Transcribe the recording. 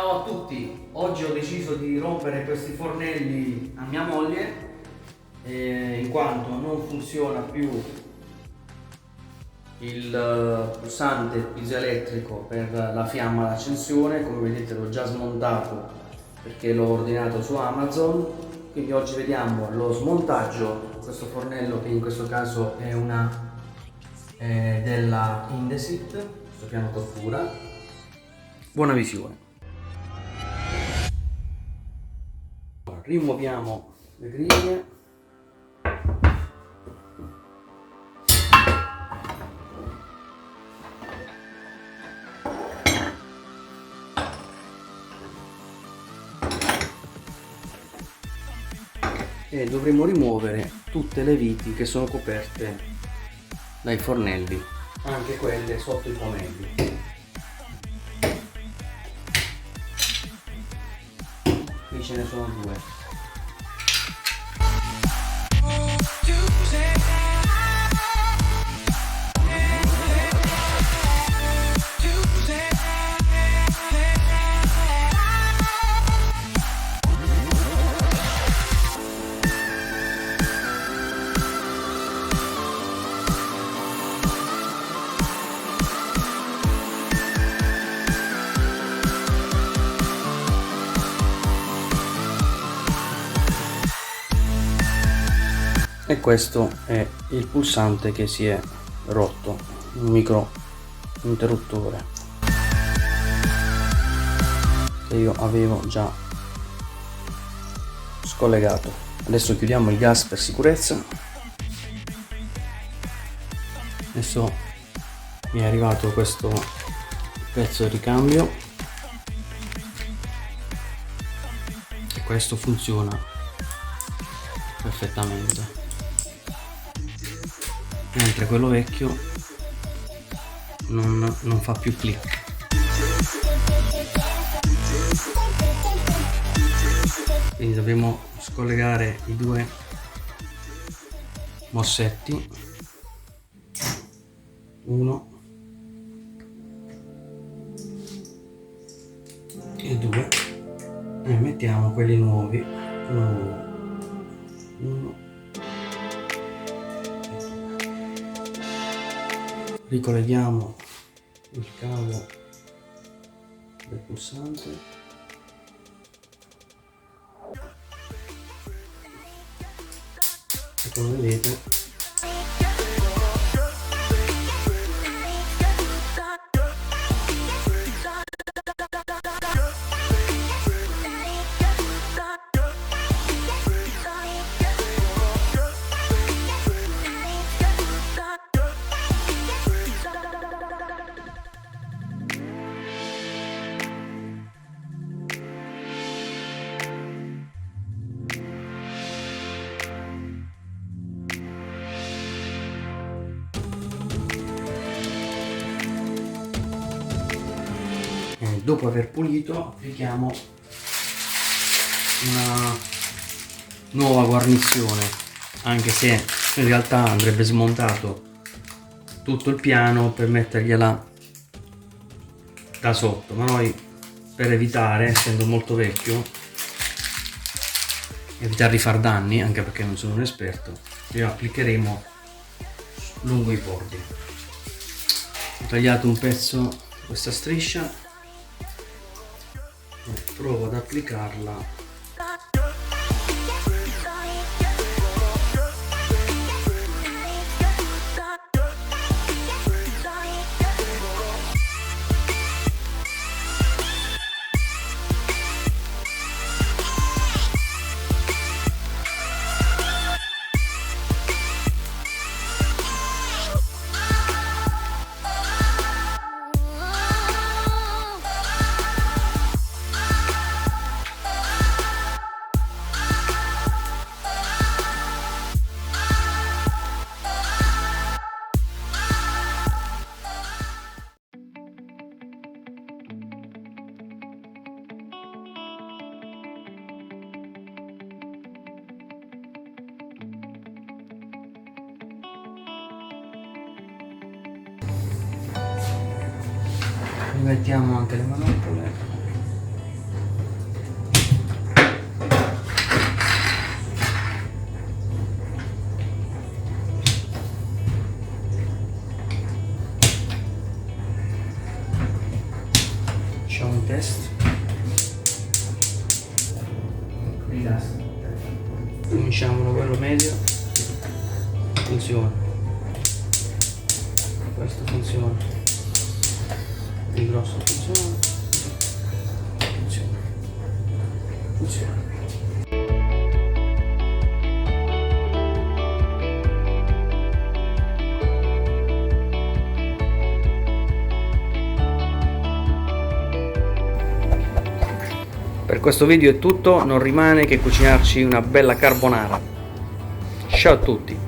Ciao a tutti, oggi ho deciso di rompere questi fornelli a mia moglie in quanto non funziona più il pulsante piezoelettrico per la fiamma d'accensione. Come vedete l'ho già smontato perché l'ho ordinato su Amazon, quindi oggi vediamo lo smontaggio di questo fornello, che in questo caso è una della Indesit, questo piano cottura. Buona visione. Rimuoviamo le griglie. E dovremo rimuovere tutte le viti che sono coperte dai fornelli, anche quelle sotto i pomelli. Qui ce ne sono due. E questo è il pulsante che si è rotto, un micro interruttore che io avevo già scollegato. Adesso chiudiamo il gas per sicurezza. Adesso mi è arrivato questo pezzo di ricambio e questo funziona perfettamente, mentre quello vecchio non fa più click. Quindi dobbiamo scollegare i due mossetti, uno e due, e mettiamo quelli nuovi, uno. Ricolleghiamo il cavo del pulsante e come vedete dopo aver pulito applichiamo una nuova guarnizione, anche se in realtà andrebbe smontato tutto il piano per mettergliela da sotto, ma noi, per evitare, essendo molto vecchio, evitare di far danni, anche perché non sono un esperto, lo applicheremo lungo i bordi. Ho tagliato un pezzo di questa striscia e provo ad applicarla . Mettiamo anche le manopole. Facciamo un test. Cominciamo da quello medio. Funziona. Questo funziona. Il grosso funziona. Funziona. Per questo video è tutto, non rimane che cucinarci una bella carbonara. Ciao a tutti!